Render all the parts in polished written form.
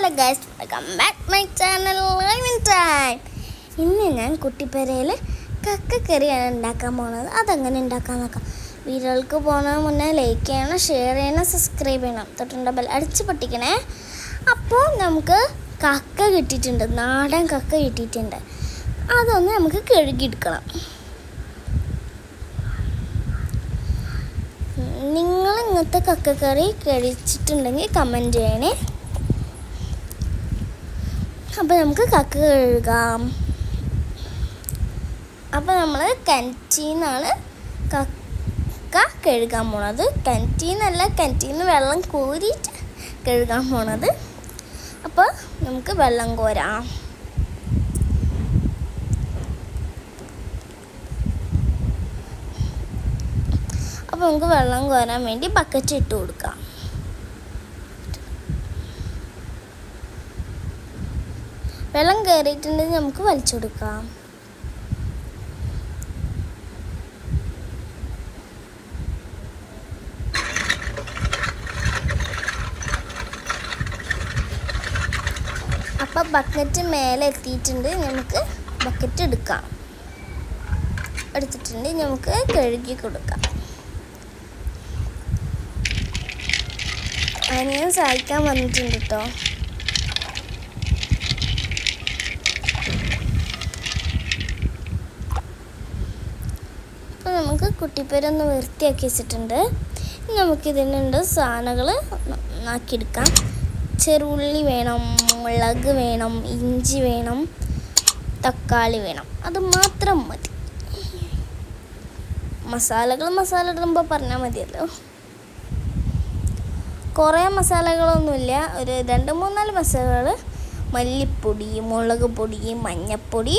Hello guys, welcome back my channel live time. ഇന്ന് ഞാൻ കുട്ടിപ്പേരയിൽ കക്കക്കറിയാണ് ഉണ്ടാക്കാൻ പോകുന്നത്. അതെങ്ങനെ ഉണ്ടാക്കാൻ നോക്കാം. വീഡിയോകൾക്ക് പോകുന്ന മുന്നേ ലൈക്ക് ചെയ്യണം, ഷെയർ ചെയ്യണം, സബ്സ്ക്രൈബ് ചെയ്യണം, തൊട്ടുണ്ട ബെൽ അടിച്ച് പൊട്ടിക്കണേ. അപ്പോൾ നമുക്ക് കക്ക കിട്ടിയിട്ടുണ്ട്, നാടൻ കക്ക കിട്ടിയിട്ടുണ്ട്. അതൊന്ന് നമുക്ക് കഴുകിയെടുക്കണം. നിങ്ങൾ ഇങ്ങനത്തെ കക്കക്കറി കഴിച്ചിട്ടുണ്ടെങ്കിൽ കമൻറ്റ് ചെയ്യണേ. അപ്പോൾ നമുക്ക് കക്ക കഴുകാം. അപ്പോൾ നമ്മൾ കിണറ്റിന്നാണ് കക്ക കഴുകാൻ പോണത്. കിണറ്റിന്നല്ല, കിണറ്റിന്ന് വെള്ളം കോരിയിട്ട് കഴുകാൻ പോണത്. അപ്പോൾ നമുക്ക് വെള്ളം കോരാം. അപ്പോൾ നമുക്ക് വെള്ളം കോരാൻ വേണ്ടി ബക്കറ്റ് ഇട്ട് കൊടുക്കാം. വെള്ളം കയറിയിട്ടുണ്ടെങ്കിൽ നമുക്ക് വലിച്ചു കൊടുക്കാം. അപ്പം ബക്കറ്റ് മേലെ എത്തിയിട്ടുണ്ട്. നമുക്ക് ബക്കറ്റ് എടുത്തിട്ടുണ്ട്. നമുക്ക് കഴുകി കൊടുക്കാം. ഞാൻ സഹായിക്കാൻ വന്നിട്ടുണ്ട് കേട്ടോ. അപ്പോൾ നമുക്ക് കുട്ടിപ്പേരൊന്ന് വൃത്തിയാക്കി വെച്ചിട്ടുണ്ട്. നമുക്കിതിനുണ്ട് സാധനങ്ങൾ ആക്കിയെടുക്കാം. ചെറുള്ളി വേണം, മുളക് വേണം, ഇഞ്ചി വേണം, തക്കാളി വേണം. അത് മാത്രം മതി. മസാല ഇടുമ്പോൾ പറഞ്ഞാൽ മതിയല്ലോ. കുറേ മസാലകളൊന്നുമില്ല, ഒരു 2-3-4 മസാലകൾ. മല്ലിപ്പൊടി, മുളക് പൊടി, മഞ്ഞൾപ്പൊടി,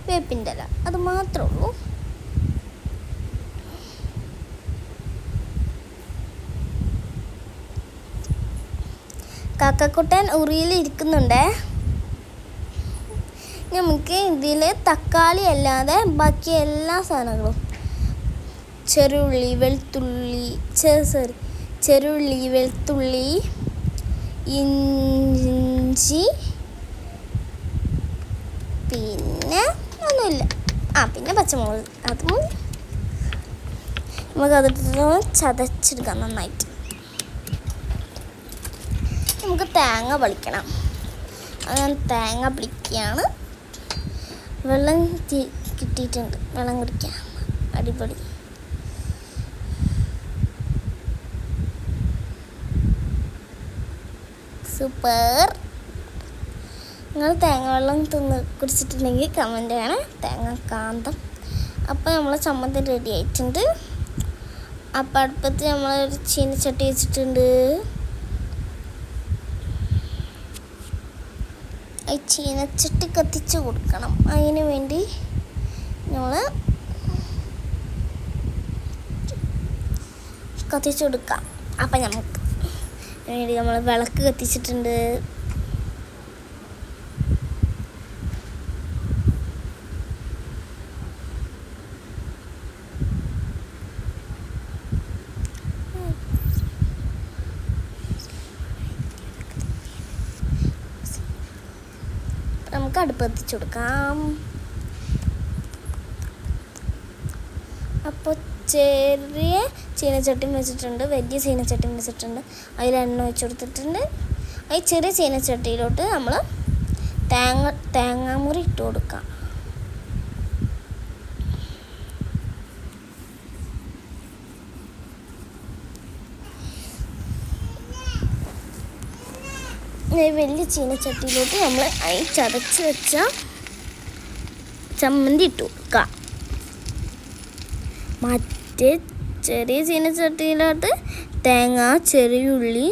വേപ്പിൻ്റെ ഇല, അത് മാത്രമേ ഉള്ളൂ. കാക്കക്കുട്ടൻ ഉറിയിൽ ഇരിക്കുന്നുണ്ട്. നമുക്ക് ഇതിൽ തക്കാളി അല്ലാതെ ബാക്കി എല്ലാ സാധനങ്ങളും, ചെറുള്ളി, വെളുത്തുള്ളി, ഇഞ്ചി, പിന്നെ ഒന്നുമില്ല, പിന്നെ പച്ചമുളക്, അതും നമുക്കതിട്ട് ചതച്ചെടുക്കാം നന്നായിട്ട്. നമുക്ക് തേങ്ങ പൊളിക്കണം. ഞാൻ തേങ്ങ പൊളിക്കുകയാണ്. വെള്ളം കിട്ടിയിട്ടുണ്ട്, വെള്ളം കുടിക്കാം. അടിപൊളി. സൂപ്പർ. നിങ്ങൾ തേങ്ങ വെള്ളം കുടിച്ചിട്ടുണ്ടെങ്കിൽ കമൻറ്റ് ചെയ്യണം. തേങ്ങ കാന്തം. അപ്പോൾ നമ്മൾ ചമ്മന്തി റെഡി ആയിട്ടുണ്ട്. അപ്പം അടുപ്പത്ത് നമ്മളൊരു ചീനച്ചട്ടി വെച്ചിട്ടുണ്ട്. ഈ ചീനച്ചട്ടി കത്തിച്ച് കൊടുക്കണം. അതിന് വേണ്ടി നമ്മൾ കത്തിച്ച് കൊടുക്കാം. അപ്പം നമുക്ക് വേണ്ടി നമ്മൾ വിളക്ക് കത്തിച്ചിട്ടുണ്ട്. നമുക്ക് അടുപ്പ് കത്തിച്ച് കൊടുക്കാം. അപ്പോൾ ചെറിയ ചീനച്ചട്ടിയും വെച്ചിട്ടുണ്ട്, വലിയ ചീനച്ചട്ടിയും വെച്ചിട്ടുണ്ട്. അതിൽ എണ്ണ ഒഴിച്ച് കൊടുത്തിട്ടുണ്ട്. ഈ ചെറിയ ചീനച്ചട്ടിയിലോട്ട് നമ്മൾ തേങ്ങാമുറി ഇട്ട് കൊടുക്കാം. വലിയ ചീനച്ചട്ടിയിലോട്ട് നമ്മൾ ഈ ചതച്ച് വെച്ച ചമ്മന്തി ഇട്ട് കൊടുക്കാം. മറ്റേ ചെറിയ ചീനച്ചട്ടിയിലോട്ട് തേങ്ങ, ചെറിയുള്ളി,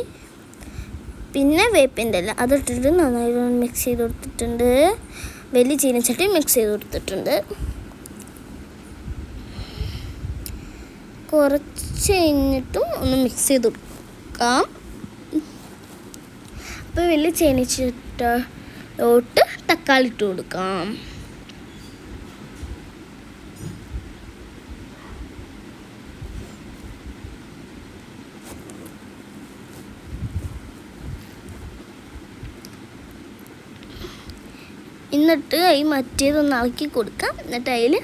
പിന്നെ വേപ്പിൻ്റെ ഇല അതിട്ടിട്ട് നന്നായി മിക്സ് ചെയ്ത് കൊടുത്തിട്ടുണ്ട്. വലിയ ചീനച്ചട്ടി മിക്സ് ചെയ്ത് കൊടുത്തിട്ടുണ്ട്. കുറച്ച് കഴിഞ്ഞിട്ടും ഒന്ന് മിക്സ് ചെയ്ത് കൊടുക്കാം. അപ്പോൾ വലിയ ചീനച്ചട്ടിയിലോട്ട് തക്കാളി ഇട്ട് കൊടുക്കാം. എന്നിട്ട് ഈ മറ്റേതൊന്ന് ഇളക്കി കൊടുക്കാം. എന്നിട്ട് അതിൽ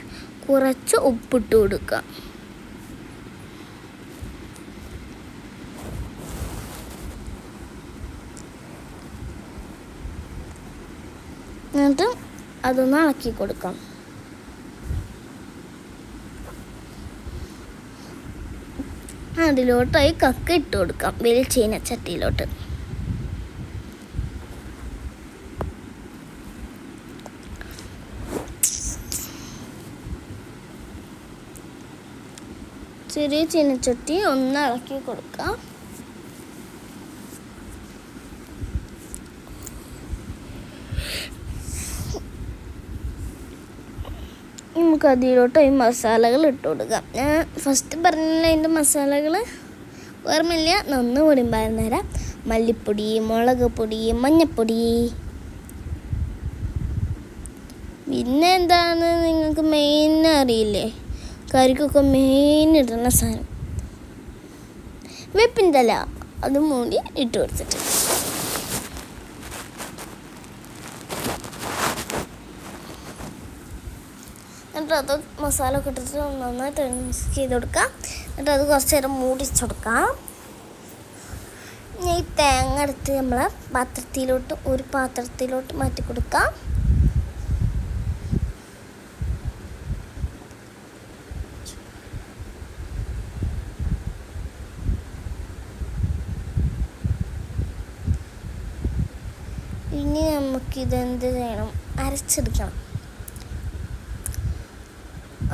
കുറച്ച് ഉപ്പിട്ട് കൊടുക്കാം. എന്നിട്ട് അതൊന്ന് ഇളക്കി കൊടുക്കാം. അതിലോട്ടായി കക്ക ഇട്ട് കൊടുക്കാം, വലിയ ചീനച്ചട്ടിയിലോട്ട്. ചെറിയ ചീനച്ചട്ടി ഒന്ന് ഇളക്കി കൊടുക്കാം. നമുക്ക് അതിലോട്ട് ഈ മസാലകൾ ഇട്ട് കൊടുക്കാം. ഞാൻ ഫസ്റ്റ് പറഞ്ഞില്ല അതിൻ്റെ മസാലകൾ ഓർമ്മയില്ല, ഒന്നുകൂടി പറഞ്ഞു തരാം. മല്ലിപ്പൊടി, മുളക് പൊടി, മഞ്ഞൾപ്പൊടി, പിന്നെ എന്താണ് നിങ്ങൾക്ക് മെയിൻ അറിയില്ലേ, കറിക്കൊക്കെ മെയിൻ ഇടുന്ന സാധനം വേപ്പിൻ്റെ ഇല, അതും മൂടി ഇട്ട് കൊടുത്തിട്ട് എന്നിട്ട് അത് മസാല ഒക്കെ ഇട്ടിട്ട് നന്നായിട്ട് മിക്സ് ചെയ്ത് കൊടുക്കാം. എന്നിട്ട് അത് കുറച്ച് നേരം മൂടിച്ച് കൊടുക്കാം. ഈ തേങ്ങ എടുത്ത് നമ്മൾ ഒരു പാത്രത്തിലോട്ട് മാറ്റി കൊടുക്കാം. ഇനി നമുക്കിതെന്ത് ചെയ്യണം, അരച്ചെടുക്കണം.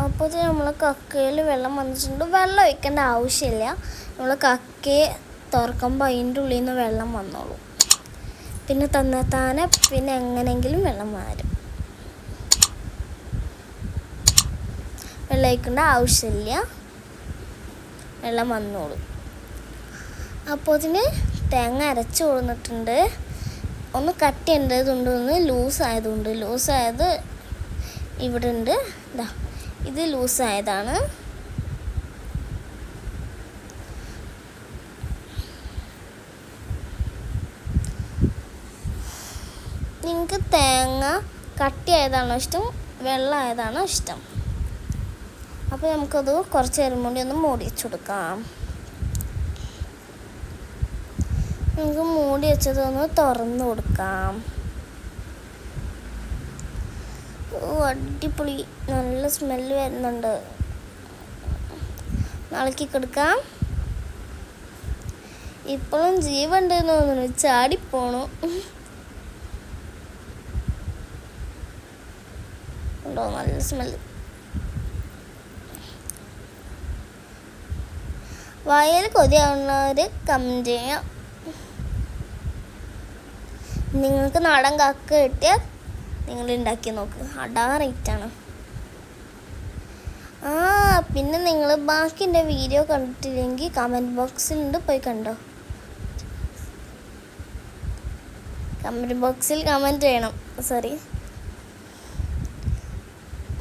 അപ്പോൾ നമ്മൾ കക്കയിൽ വെള്ളം വന്നിട്ടുണ്ട്. വെള്ളം ഒഴിക്കേണ്ട ആവശ്യമില്ല. നമ്മൾ കക്കയെ തുറക്കുമ്പോൾ അതിൻ്റെ ഉള്ളിൽ നിന്ന് വെള്ളം വന്നോളൂ. പിന്നെ തന്നെത്താനെ പിന്നെ എങ്ങനെയെങ്കിലും വെള്ളം മാറും. വെള്ളം ഒഴിക്കേണ്ട ആവശ്യമില്ല, വെള്ളം വന്നോളൂ. അപ്പോൾ തേങ്ങ അരച്ച് കൊടുത്തിട്ടുണ്ട്. ഒന്ന് കട്ടിയുണ്ടതുണ്ട്, ഒന്ന് ലൂസായതുണ്ട്. ലൂസായത് ഇവിടെ ഉണ്ട്, ഇതാ ഇത് ലൂസായതാണ്. നിങ്ങൾക്ക് തേങ്ങ കട്ടിയായതാണോ ഇഷ്ടം, വെള്ളമായതാണോ ഇഷ്ടം? അപ്പോൾ നമുക്കത് കുറച്ച് നേരം കൂടി ഒന്ന് മൂടി വെച്ച് കൊടുക്കാം. നമുക്ക് മൂടി വെച്ചതൊന്ന് തുറന്ന് കൊടുക്കാം. അടിപൊളി നല്ല സ്മെല്ല് വരുന്നുണ്ട്. ഇളക്കി കൊടുക്കാം. ഇപ്പോഴും ജീവണ്ടെന്ന് തോന്നുന്നു, ചാടിപ്പോണു. ഉണ്ടോ നല്ല സ്മെല്ല്. വായയിൽ കൊതിയാവുന്നവർ കമൻറ്റ് ചെയ്യാം. നിങ്ങൾക്ക് നാടൻ കക്ക കിട്ടിയാൽ നിങ്ങൾ ഉണ്ടാക്കി നോക്ക്, അടാ റേറ്റാണ്. പിന്നെ നിങ്ങൾ ബാക്കി എൻ്റെ വീഡിയോ കണ്ടിട്ടില്ലെങ്കിൽ കമൻറ്റ് ബോക്സിലുണ്ട്, പോയി കണ്ടോ. കമൻറ്റ് ബോക്സിൽ കമൻറ്റ് ചെയ്യണം. സോറി,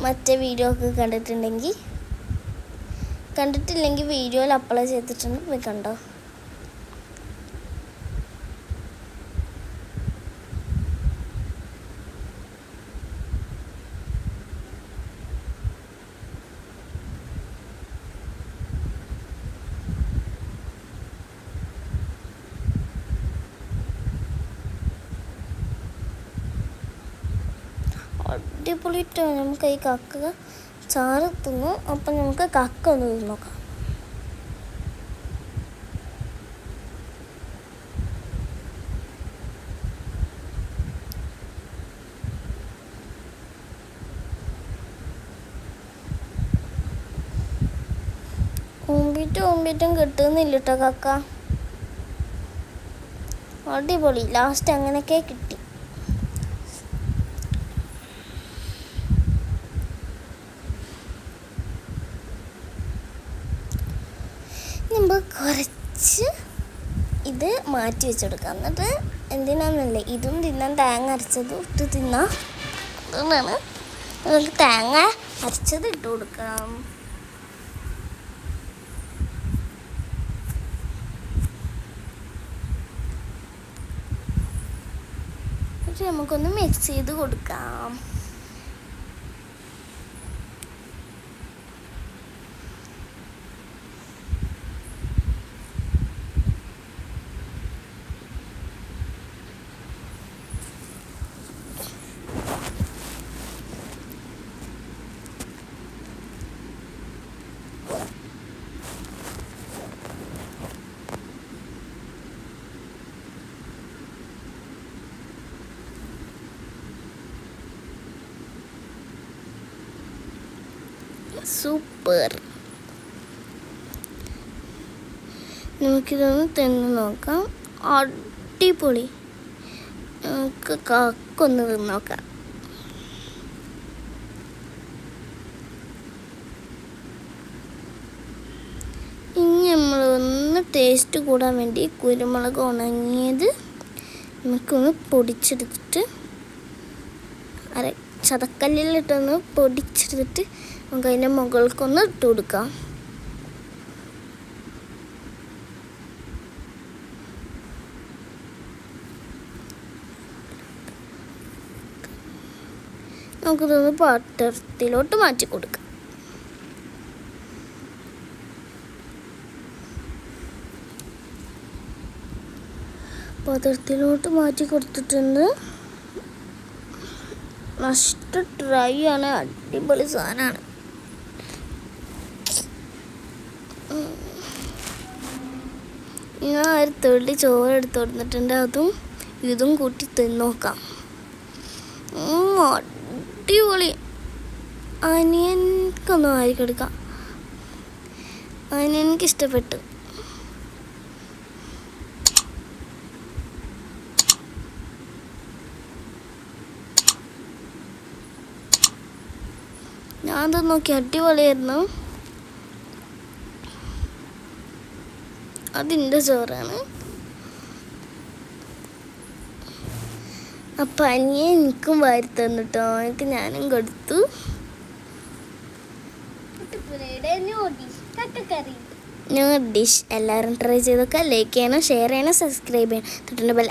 മറ്റേ വീഡിയോ ഒക്കെ കണ്ടിട്ടില്ലെങ്കിൽ വീഡിയോയിൽ അപ്ലോഡ് ചെയ്തിട്ടുണ്ട്, പോയി കണ്ടോ. അടിപൊളിയിട്ട് നമുക്ക് ഈ കക്ക ചാറ് തിന്നു. അപ്പം നമുക്ക് കക്ക ഒന്ന് തിന്ന് നോക്കാം. ഓമ്പിട്ടും കിട്ടുന്നില്ല കേട്ടോ കക്ക. അടിപൊളി, ലാസ്റ്റ് അങ്ങനെയൊക്കെ കിട്ടി. നമ്മൾ കുറച്ച് ഇത് മാറ്റി വെച്ചെടുക്കാം. എന്നിട്ട് എന്തിനാന്നല്ലേ ഇതും തിന്നാൻ, തേങ്ങ അരച്ചതും ഇട്ട് തിന്നാം. അതുകൊണ്ടാണ് നമുക്ക് തേങ്ങ അരച്ചത് ഇട്ട് കൊടുക്കാം. എന്നിട്ട് നമുക്കൊന്ന് മിക്സ് ചെയ്ത് കൊടുക്കാം. സൂപ്പർ. നമുക്കിതൊന്ന് തിന്ന് നോക്കാം. അടിപൊളി. നമുക്ക് കക്കൊന്ന് തിന്ന് നോക്കാം. ഇനി നമ്മളൊന്ന് ടേസ്റ്റ് കൂടാൻ വേണ്ടി കുരുമുളക് ഉണങ്ങിയത് നമുക്കൊന്ന് പൊടിച്ചെടുത്തിട്ട് ചതക്കല്ലിലിട്ടൊന്ന് പൊടിച്ചെടുത്തിട്ട് നമുക്ക് അതിൻ്റെ മുകൾക്കൊന്ന് ഇട്ട് കൊടുക്കാം. നമുക്കിതൊന്ന് പാത്രത്തിലോട്ട് മാറ്റി കൊടുക്കാം. പാത്രത്തിലോട്ട് മാറ്റി കൊടുത്തിട്ടുണ്ട്. മസ്റ്റ് ട്രൈ ആണ്. അടിപൊളി സാധനമാണ്. ഞാൻ ഒരു തുള്ളി ചോറ് എടുത്ത് കൊടുത്തിട്ടുണ്ട്. അതും ഇതും കൂട്ടി തിന്നോക്കാം. അടിപൊളി. അനിയൻക്കൊന്നും ആയിരിക്കെടുക്കാം. അനിയൻക്ക് ഇഷ്ടപ്പെട്ടു. ഞാനത് നോക്കി അടിപൊളിയായിരുന്നു. അതിൻ്റെ ചോറാണ്. അപ്പം അനിയെ എനിക്കും വാരി തന്നിട്ടോ. എനിക്ക് ഞാനും കൊടുത്തു. ന്യൂ ഡിഷ് എല്ലാവരും ട്രൈ ചെയ്തൊക്കെ ലൈക്ക് ചെയ്യണം, ഷെയർ ചെയ്യണം, സബ്സ്ക്രൈബ് ചെയ്യണം. തൊട്ടുള്ള ബെൽ